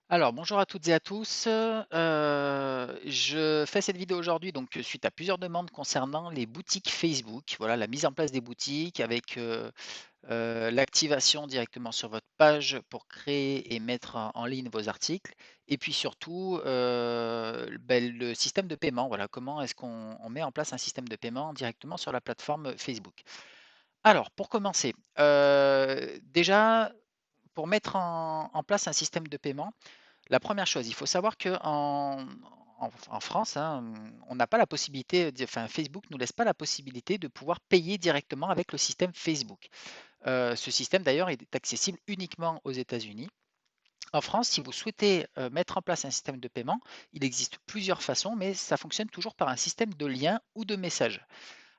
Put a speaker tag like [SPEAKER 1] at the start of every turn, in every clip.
[SPEAKER 1] Alors, bonjour à toutes et à tous. Je fais cette vidéo aujourd'hui donc suite à plusieurs demandes concernant les boutiques Facebook. Voilà, la mise en place des boutiques avec l'activation directement sur votre page pour créer et mettre en ligne vos articles. Et puis surtout, le système de paiement. Voilà, comment est-ce qu'on met en place un système de paiement directement sur la plateforme Facebook. Alors, pour commencer, déjà, pour mettre en place un système de paiement, la première chose, il faut savoir qu'en France, hein, on n'a pas la possibilité, enfin Facebook nous laisse pas la possibilité de pouvoir payer directement avec le système Facebook. Ce système d'ailleurs est accessible uniquement aux États-Unis. En France, si vous souhaitez mettre en place un système de paiement, il existe plusieurs façons, mais ça fonctionne toujours par un système de lien ou de message.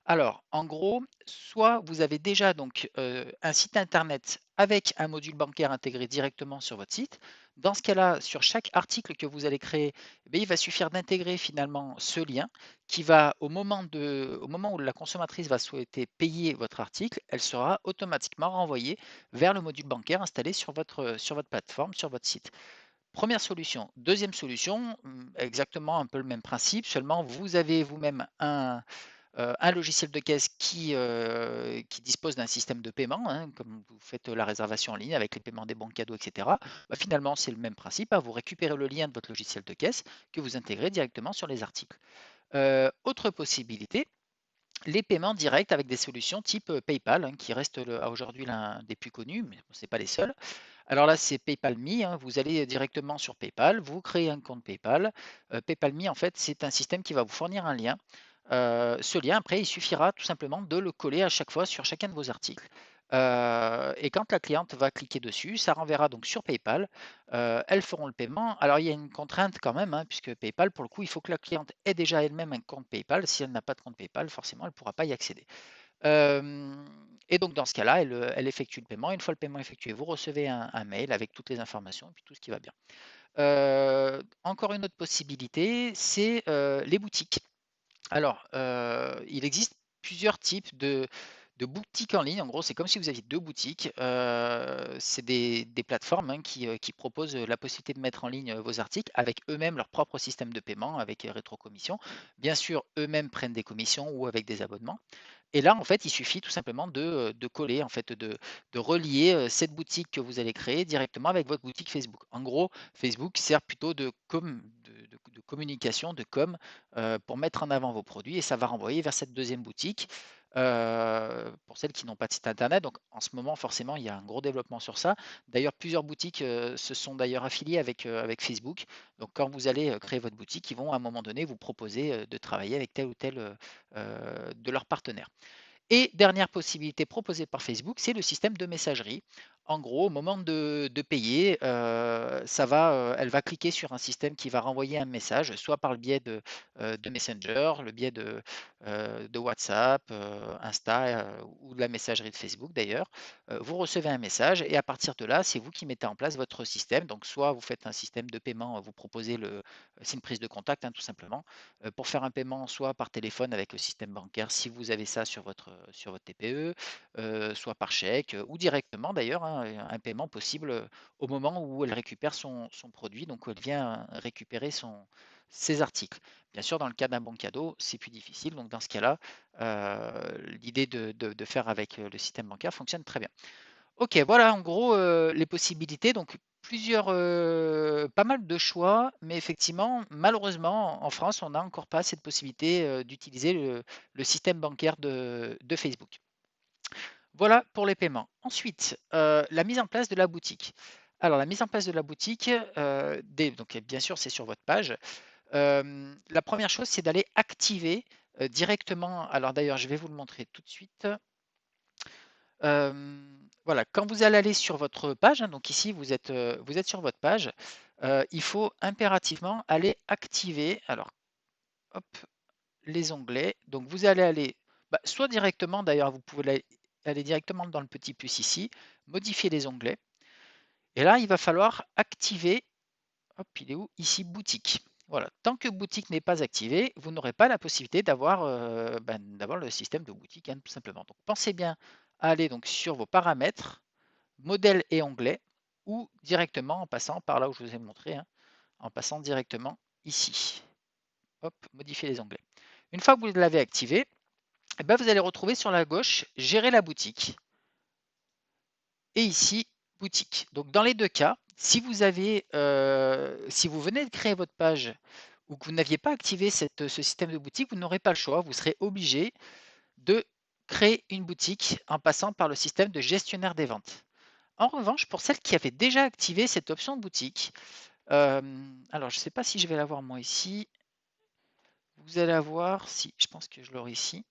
[SPEAKER 1] Alors, en gros, soit vous avez déjà donc un site internet avec un module bancaire intégré directement sur votre site. Dans ce cas-là, sur chaque article que vous allez créer, eh bien, il va suffire d'intégrer finalement ce lien qui va, au moment où la consommatrice va souhaiter payer votre article, elle sera automatiquement renvoyée vers le module bancaire installé sur votre plateforme, sur votre site. Première solution. Deuxième solution, exactement un peu le même principe, seulement vous avez vous-même un logiciel de caisse qui dispose d'un système de paiement, hein, comme vous faites la réservation en ligne avec les paiements des bons cadeaux, etc. Bah, finalement, c'est le même principe, hein, vous récupérez le lien de votre logiciel de caisse que vous intégrez directement sur les articles. Autre possibilité, les paiements directs avec des solutions type PayPal, hein, qui reste aujourd'hui l'un des plus connus, mais ce n'est pas les seuls. Alors là, c'est PayPal Me, hein, vous allez directement sur PayPal, vous créez un compte PayPal. PayPal Me, en fait, c'est un système qui va vous fournir un lien. Ce lien, après, il suffira tout simplement de le coller à chaque fois sur chacun de vos articles. Et quand la cliente va cliquer dessus, ça renverra donc sur PayPal. Elles feront le paiement. Alors, il y a une contrainte quand même, hein, puisque PayPal, pour le coup, il faut que la cliente ait déjà elle-même un compte PayPal. Si elle n'a pas de compte PayPal, forcément, elle ne pourra pas y accéder. Et donc, dans ce cas-là, elle effectue le paiement. Une fois le paiement effectué, vous recevez un mail avec toutes les informations et puis tout ce qui va bien. Encore une autre possibilité, c'est les boutiques. Alors, il existe plusieurs types de boutiques en ligne. En gros, c'est comme si vous aviez 2 boutiques. C'est des plateformes, hein, qui proposent la possibilité de mettre en ligne, vos articles avec eux-mêmes leur propre système de paiement avec, rétrocommission. Bien sûr, eux-mêmes prennent des commissions ou avec des abonnements. Et là, en fait, il suffit tout simplement de coller, en fait, de relier, cette boutique que vous allez créer directement avec votre boutique Facebook. En gros, Facebook sert plutôt de communication, de com, pour mettre en avant vos produits et ça va renvoyer vers cette deuxième boutique. Pour celles qui n'ont pas de site internet, donc en ce moment, forcément, il y a un gros développement sur ça. D'ailleurs, plusieurs boutiques, se sont d'ailleurs affiliées avec Facebook. Donc quand vous allez, créer votre boutique, ils vont à un moment donné vous proposer, de travailler avec tel ou tel, de leurs partenaires. Et dernière possibilité proposée par Facebook, c'est le système de messagerie. En gros, au moment de payer, elle va cliquer sur un système qui va renvoyer un message, soit par le biais de Messenger, le biais de WhatsApp, Insta, ou de la messagerie de Facebook d'ailleurs. Vous recevez un message et à partir de là, c'est vous qui mettez en place votre système. Donc soit vous faites un système de paiement, vous proposez c'est une prise de contact, hein, tout simplement, pour faire un paiement soit par téléphone avec le système bancaire si vous avez ça sur votre TPE, soit par chèque, ou directement d'ailleurs, hein, un paiement possible, au moment où elle récupère son produit, donc où elle vient récupérer ses articles. Bien sûr, dans le cas d'un bon cadeau, c'est plus difficile, donc dans ce cas-là, l'idée de faire avec, le système bancaire fonctionne très bien. OK, voilà en gros, les possibilités donc pas mal de choix, mais effectivement, malheureusement, en France, on n'a encore pas cette possibilité, d'utiliser le système bancaire de Facebook. Voilà pour les paiements. Ensuite, la mise en place de la boutique. Alors la mise en place de la boutique, donc bien sûr, c'est sur votre page. La première chose, c'est d'aller activer, directement alors d'ailleurs, je vais vous le montrer tout de suite. Voilà, quand vous allez aller sur votre page, hein, donc ici vous êtes sur votre page, il faut impérativement aller activer, alors hop, les onglets. Donc vous allez aller, bah, soit directement d'ailleurs, vous pouvez aller directement dans le petit plus ici, modifier les onglets et là il va falloir activer, hop, il est où? Ici boutique. Voilà, tant que boutique n'est pas activée, vous n'aurez pas la possibilité d'avoir le système de boutique, hein, tout simplement. Donc pensez bien à aller donc sur vos paramètres, modèle et onglet. ou directement en passant par là où je vous ai montré, hein, en passant directement ici. Hop, modifier les onglets. Une fois que vous l'avez activé, eh ben, vous allez retrouver sur la gauche gérer la boutique et ici boutique. Donc dans les deux cas, si vous venez de créer votre page ou que vous n'aviez pas activé ce système de boutique, vous n'aurez pas le choix. Vous serez obligé de créer une boutique en passant par le système de gestionnaire des ventes. En revanche, pour celles qui avaient déjà activé cette option de boutique, alors je ne sais pas si je vais l'avoir moi ici. Vous allez avoir, si je pense que je l'aurai ici.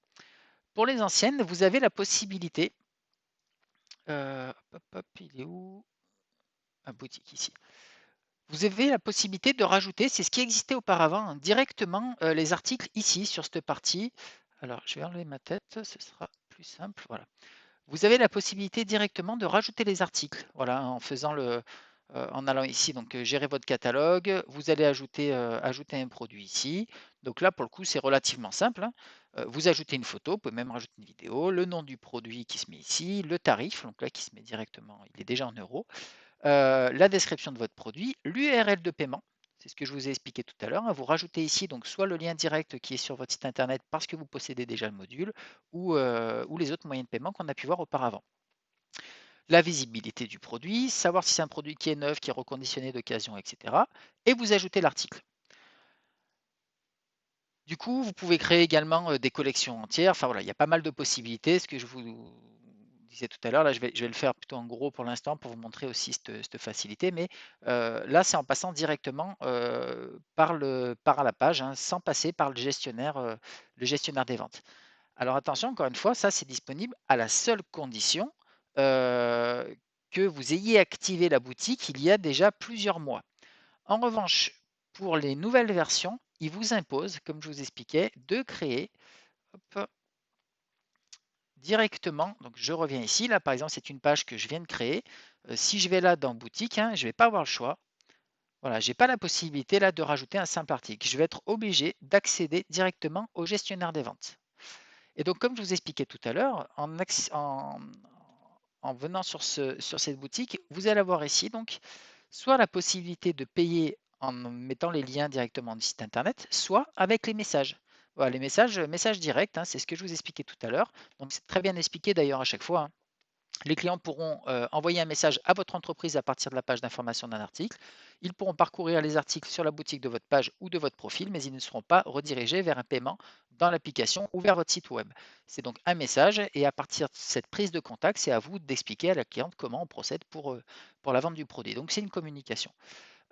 [SPEAKER 1] Pour les anciennes, vous avez la possibilité. Il est où? La boutique ici. Vous avez la possibilité de rajouter, c'est ce qui existait auparavant, hein, directement les articles ici sur cette partie. Alors, je vais enlever ma tête, ce sera plus simple. Voilà. Vous avez la possibilité directement de rajouter les articles. Voilà, en faisant en allant ici, donc gérer votre catalogue, vous allez ajouter un produit ici. Donc là, pour le coup, c'est relativement simple, hein. Vous ajoutez une photo, vous pouvez même rajouter une vidéo, le nom du produit qui se met ici, le tarif, donc là qui se met directement, il est déjà en euros, la description de votre produit, l'URL de paiement. C'est ce que je vous ai expliqué tout à l'heure, hein. Vous rajoutez ici donc soit le lien direct qui est sur votre site internet parce que vous possédez déjà le module ou les autres moyens de paiement qu'on a pu voir auparavant. La visibilité du produit, savoir si c'est un produit qui est neuf, qui est reconditionné d'occasion, etc. Et vous ajoutez l'article. Du coup, vous pouvez créer également des collections entières. Enfin voilà, il y a pas mal de possibilités. Ce que je vous disais tout à l'heure, là, je vais le faire plutôt en gros pour l'instant pour vous montrer aussi cette facilité. Mais là, c'est en passant directement par la page, hein, sans passer par le gestionnaire des ventes. Alors attention, encore une fois, ça c'est disponible à la seule condition que vous ayez activé la boutique il y a déjà plusieurs mois. En revanche, pour les nouvelles versions, il vous impose, comme je vous expliquais, de créer hop, directement. Donc je reviens ici, là par exemple c'est une page que je viens de créer. Si je vais là dans boutique, hein, je ne vais pas avoir le choix. Voilà, je n'ai pas la possibilité là de rajouter un simple article. Je vais être obligé d'accéder directement au gestionnaire des ventes. Et donc, comme je vous expliquais tout à l'heure, en venant sur cette boutique, vous allez avoir ici donc soit la possibilité de payer en mettant les liens directement du site internet, soit avec les messages. Voilà, les messages directs, hein, c'est ce que je vous expliquais tout à l'heure. Donc, c'est très bien expliqué d'ailleurs à chaque fois, hein. Les clients pourront envoyer un message à votre entreprise à partir de la page d'information d'un article. Ils pourront parcourir les articles sur la boutique de votre page ou de votre profil, mais ils ne seront pas redirigés vers un paiement dans l'application ou vers votre site web. C'est donc un message et à partir de cette prise de contact, c'est à vous d'expliquer à la cliente comment on procède pour la vente du produit. Donc c'est une communication.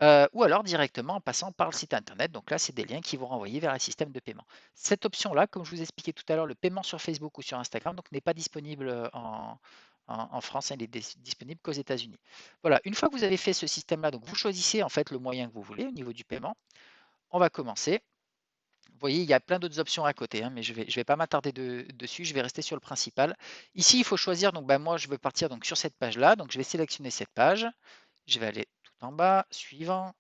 [SPEAKER 1] Ou alors directement en passant par le site internet. Donc là, c'est des liens qui vont renvoyer vers un système de paiement. Cette option-là, comme je vous expliquais tout à l'heure, le paiement sur Facebook ou sur Instagram, donc n'est pas disponible en France, hein, il est disponible qu'aux États-Unis. Voilà, une fois que vous avez fait ce système-là, donc vous choisissez en fait le moyen que vous voulez au niveau du paiement. On va commencer. Vous voyez, il y a plein d'autres options à côté, hein, mais je vais pas m'attarder dessus, je vais rester sur le principal. Ici, il faut choisir, donc ben, moi je veux partir donc, sur cette page-là, donc je vais sélectionner cette page. Je vais aller tout en bas, suivant.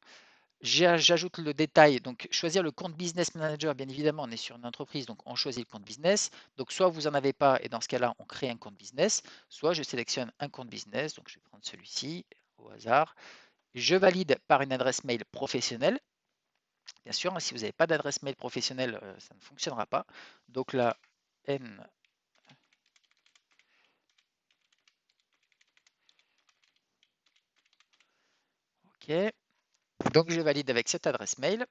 [SPEAKER 1] J'ajoute le détail, donc choisir le compte Business Manager, bien évidemment, on est sur une entreprise, donc on choisit le compte business. Donc soit vous n'en avez pas, et dans ce cas-là, on crée un compte business, soit je sélectionne un compte business, donc je vais prendre celui-ci au hasard. Je valide par une adresse mail professionnelle. Bien sûr, hein, si vous n'avez pas d'adresse mail professionnelle, ça ne fonctionnera pas. Donc là, N, OK. Donc je valide avec cette adresse mail.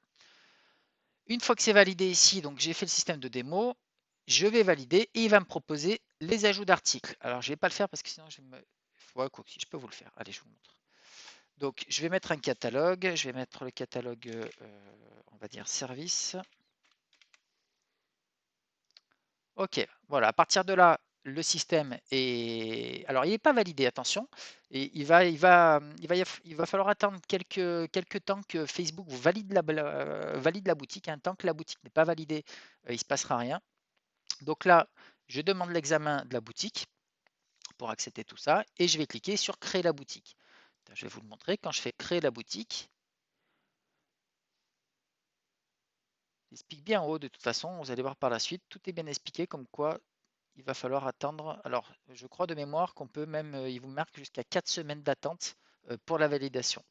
[SPEAKER 1] Une fois que c'est validé ici, donc j'ai fait le système de démo, je vais valider et il va me proposer les ajouts d'articles. Alors je ne vais pas le faire parce que sinon je vais me... Ouais, quoi, si je peux vous le faire. Allez, je vous montre. Donc je vais mettre un catalogue, je vais mettre le catalogue, on va dire service. Ok, voilà, à partir de là, le système est... Alors il n'est pas validé, attention, et il va falloir attendre quelques temps que Facebook vous valide la boutique, hein. Tant que la boutique n'est pas validée, il ne se passera rien. Donc là, je demande l'examen de la boutique pour accepter tout ça et je vais cliquer sur créer la boutique. Je vais vous le montrer. Quand je fais créer la boutique, il explique bien en haut de toute façon. Vous allez voir par la suite, tout est bien expliqué comme quoi il va falloir attendre. Alors, je crois de mémoire qu'on peut même, il vous marque jusqu'à 4 semaines d'attente pour la validation.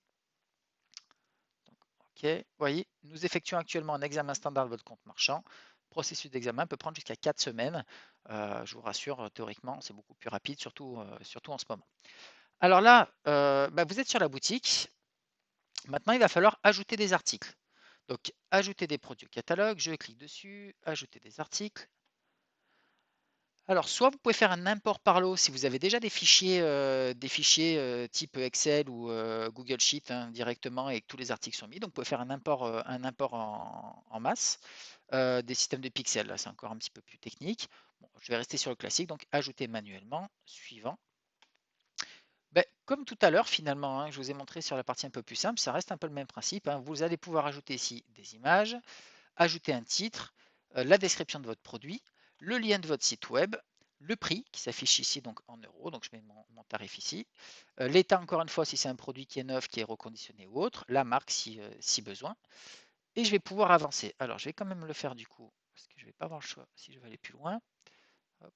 [SPEAKER 1] Donc, OK, vous voyez, nous effectuons actuellement un examen standard de votre compte marchand. Le processus d'examen peut prendre jusqu'à 4 semaines. Je vous rassure, théoriquement, c'est beaucoup plus rapide, surtout en ce moment. Alors là, bah, vous êtes sur la boutique. Maintenant, il va falloir ajouter des articles. Donc, ajouter des produits au catalogue, je clique dessus, ajouter des articles. Alors, soit vous pouvez faire un import par lot si vous avez déjà des fichiers type Excel ou Google Sheet hein, directement et que tous les articles sont mis. Donc, vous pouvez faire un import en masse des systèmes de pixels. Là, c'est encore un petit peu plus technique. Bon, je vais rester sur le classique. Donc, ajouter manuellement. Suivant. Ben, comme tout à l'heure, finalement, hein, je vous ai montré sur la partie un peu plus simple, ça reste un peu le même principe. Hein. Vous allez pouvoir ajouter ici des images, ajouter un titre, la description de votre produit, le lien de votre site web, le prix qui s'affiche ici donc en euros, donc je mets mon tarif ici, l'état encore une fois si c'est un produit qui est neuf, qui est reconditionné ou autre, la marque si besoin, et je vais pouvoir avancer. Alors je vais quand même le faire du coup, parce que je ne vais pas avoir le choix si je veux aller plus loin. Hop.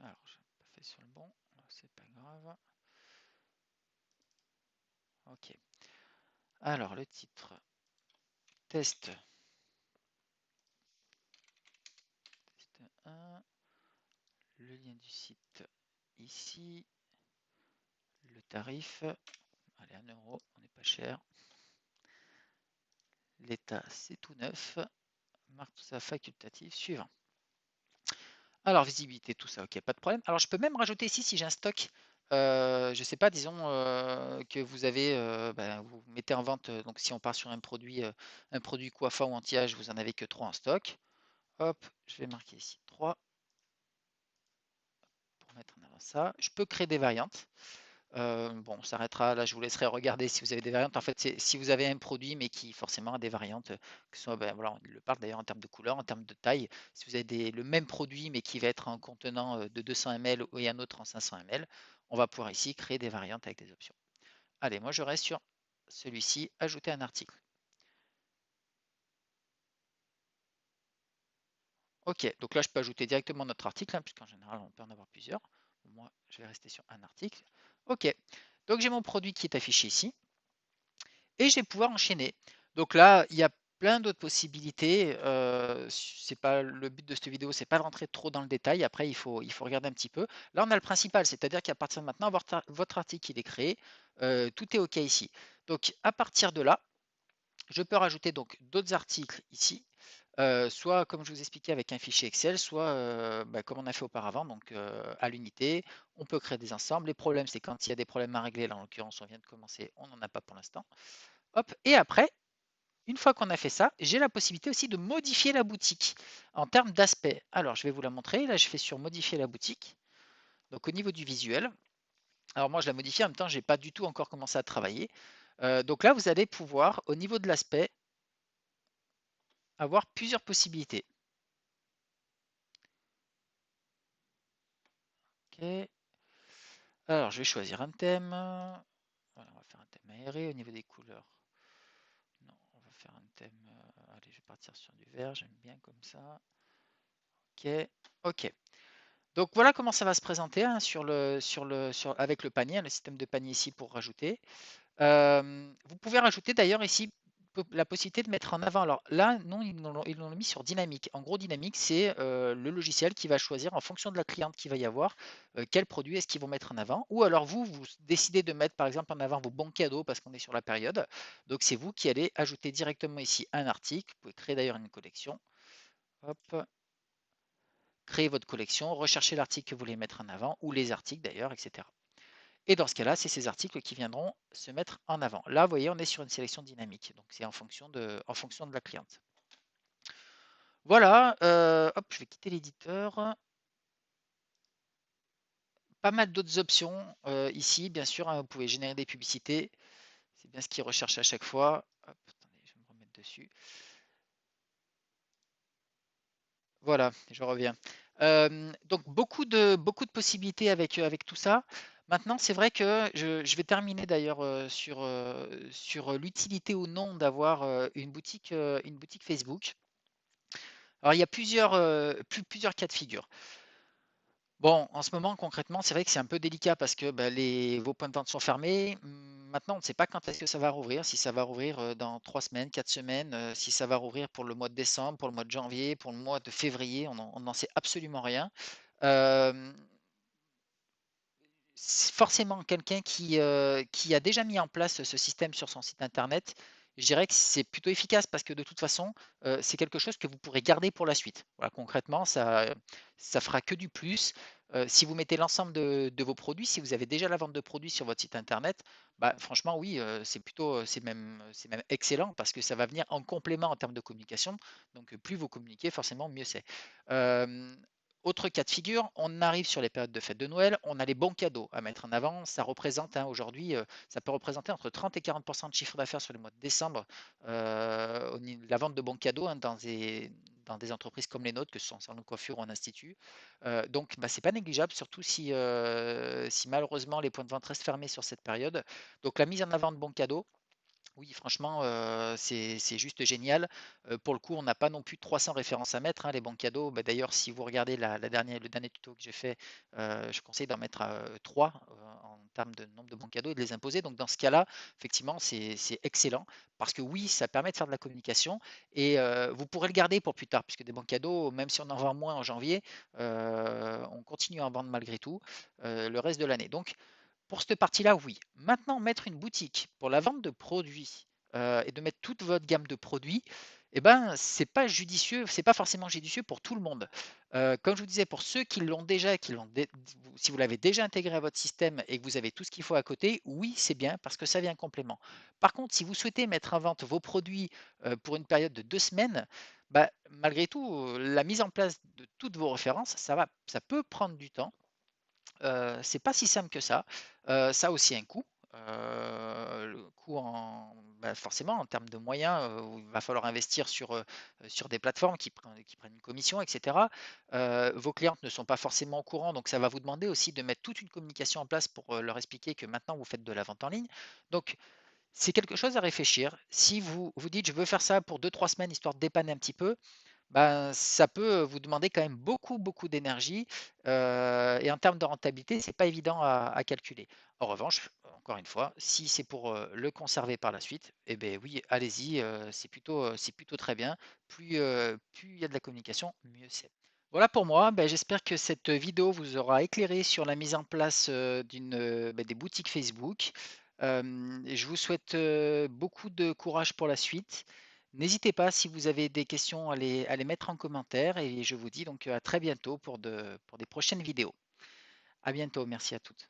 [SPEAKER 1] Alors je n'ai pas fait sur le bon, c'est pas grave. Ok. Alors le titre, test 1, le lien du site ici, le tarif, allez 1 euro, on n'est pas cher. L'état c'est tout neuf, marque tout ça facultatif, suivant. Alors visibilité, tout ça, ok, pas de problème. Alors je peux même rajouter ici si j'ai un stock, je sais pas, disons que vous avez, ben, vous mettez en vente, donc si on part sur un produit coiffant ou anti-âge, vous en avez que 3 en stock. Hop, je vais marquer ici 3 pour mettre en avant ça. Je peux créer des variantes. Bon, on s'arrêtera là, je vous laisserai regarder si vous avez des variantes. En fait, c'est si vous avez un produit, mais qui forcément a des variantes, que ce soit, ben, voilà, on le parle d'ailleurs en termes de couleur, en termes de taille. Si vous avez le même produit, mais qui va être en contenant de 200 ml et un autre en 500 ml, on va pouvoir ici créer des variantes avec des options. Allez, moi je reste sur celui-ci, ajouter un article. Ok, donc là je peux ajouter directement notre article, hein, puisqu'en général on peut en avoir plusieurs. Moi je vais rester sur un article. Ok, donc j'ai mon produit qui est affiché ici. Et je vais pouvoir enchaîner. Donc là, il y a plein d'autres possibilités. C'est pas le but de cette vidéo, c'est pas de rentrer trop dans le détail. Après, il faut regarder un petit peu. Là, on a le principal, c'est-à-dire qu'à partir de maintenant, votre article il est créé, tout est OK ici. Donc à partir de là, je peux rajouter donc d'autres articles ici. Soit comme je vous expliquais avec un fichier Excel, soit bah, comme on a fait auparavant, donc à l'unité, on peut créer des ensembles. Les problèmes, c'est quand il y a des problèmes à régler, là en l'occurrence on vient de commencer, on n'en a pas pour l'instant. Hop, et après, une fois qu'on a fait ça, j'ai la possibilité aussi de modifier la boutique en termes d'aspect. Alors, je vais vous la montrer. Là, je fais sur modifier la boutique. Donc, au niveau du visuel, alors moi, je la modifie en même temps, je n'ai pas du tout encore commencé à travailler. Donc là, vous allez pouvoir, au niveau de l'aspect, avoir plusieurs possibilités. Ok. Alors, je vais choisir un thème. Voilà, on va faire un thème aéré au niveau des couleurs. Non, on va faire un thème. Allez, je vais partir sur du vert. J'aime bien comme ça. Ok. Ok. Donc voilà comment ça va se présenter hein, avec le panier, hein, le système de panier ici pour rajouter. Vous pouvez rajouter d'ailleurs ici la possibilité de mettre en avant. Alors là, non, ils l'ont mis sur Dynamique. En gros, Dynamique, c'est le logiciel qui va choisir en fonction de la cliente qu'il va y avoir, quel produit est-ce qu'ils vont mettre en avant. Ou alors vous décidez de mettre par exemple en avant vos bons cadeaux parce qu'on est sur la période. Donc c'est vous qui allez ajouter directement ici un article. Vous pouvez créer d'ailleurs une collection. Hop, créer votre collection, rechercher l'article que vous voulez mettre en avant, ou les articles d'ailleurs, etc. Et dans ce cas-là, c'est ces articles qui viendront se mettre en avant. Là, vous voyez, on est sur une sélection dynamique, donc c'est en fonction de la cliente. Voilà, hop, je vais quitter l'éditeur. Pas mal d'autres options ici, bien sûr, hein, vous pouvez générer des publicités, c'est bien ce qu'ils recherchent à chaque fois. Hop, attendez, je vais me remettre dessus. Voilà, je reviens. Donc beaucoup de possibilités avec tout ça. Maintenant, c'est vrai que je vais terminer d'ailleurs, sur, l'utilité ou non d'avoir, une boutique Facebook. Alors il y a plusieurs cas de figure. Bon, en ce moment, concrètement, c'est vrai que c'est un peu délicat parce que, bah, vos points de vente sont fermés. Maintenant, on ne sait pas quand est-ce que ça va rouvrir, si ça va rouvrir dans 3 semaines, 4 semaines, si ça va rouvrir pour le mois de décembre, pour le mois de janvier, pour le mois de février, on n'en sait absolument rien. Euh, Forcément, quelqu'un qui a déjà mis en place ce système sur son site internet, je dirais que c'est plutôt efficace parce que de toute façon, c'est quelque chose que vous pourrez garder pour la suite. Voilà, concrètement, ça fera que du plus. Si vous mettez l'ensemble de vos produits, si vous avez déjà la vente de produits sur votre site internet, bah, franchement, oui, c'est même excellent parce que ça va venir en complément en termes de communication. Donc, plus vous communiquez, forcément, mieux c'est. Euh, Autre cas de figure, on arrive sur les périodes de fête de Noël, on a les bons cadeaux à mettre en avant. Ça représente, hein, aujourd'hui, ça peut représenter entre 30 et 40 de chiffre d'affaires sur le mois de décembre, la vente de bons cadeaux, hein, dans des entreprises comme les nôtres, que ce soit en salon de coiffure ou en institut. Donc, bah, c'est pas négligeable, surtout si malheureusement les points de vente restent fermés sur cette période. Donc, la mise en avant de bons cadeaux. Oui, franchement, c'est juste génial. Pour le coup, on n'a pas non plus 300 références à mettre, hein, les bons cadeaux. Bah, d'ailleurs, si vous regardez le dernier tuto que j'ai fait, je conseille d'en mettre 3 en termes de nombre de bons cadeaux et de les imposer. Donc, dans ce cas-là, effectivement, c'est excellent parce que oui, ça permet de faire de la communication et vous pourrez le garder pour plus tard, puisque des bons cadeaux, même si on en vend moins en janvier, on continue à en vendre malgré tout le reste de l'année. Donc, pour cette partie-là, oui. Maintenant, mettre une boutique pour la vente de produits et de mettre toute votre gamme de produits, eh ben, c'est pas judicieux, c'est pas forcément judicieux pour tout le monde. Comme je vous disais, pour ceux qui l'ont déjà, si vous l'avez déjà intégré à votre système et que vous avez tout ce qu'il faut à côté, oui, c'est bien parce que ça vient en complément. Par contre, si vous souhaitez mettre en vente vos produits pour une période de 2 semaines, bah, malgré tout, la mise en place de toutes vos références, ça peut prendre du temps. C'est pas si simple que ça. Ça a aussi un coût. Le coût forcément en termes de moyens, où il va falloir investir sur des plateformes qui prennent une commission et cetera. Vos clientes ne sont pas forcément au courant, donc ça va vous demander aussi de mettre toute une communication en place pour, leur expliquer que maintenant vous faites de la vente en ligne. Donc c'est quelque chose à réfléchir. Si vous vous dites: «Je veux faire ça pour 2, 3 semaines histoire de dépanner un petit peu», ben, ça peut vous demander quand même beaucoup, beaucoup d'énergie, et en termes de rentabilité, c'est pas évident à calculer. En revanche, encore une fois, si c'est pour, le conserver par la suite, eh beh, oui, allez-y, c'est plutôt très bien. Plus il y a de la communication, mieux c'est. Voilà pour moi, j'espère que cette vidéo vous aura éclairé sur la mise en place, des boutiques Facebook. Et je vous souhaite, beaucoup de courage pour la suite. N'hésitez pas si vous avez des questions à les mettre en commentaire et je vous dis donc à très bientôt pour des prochaines vidéos. À bientôt, merci à toutes.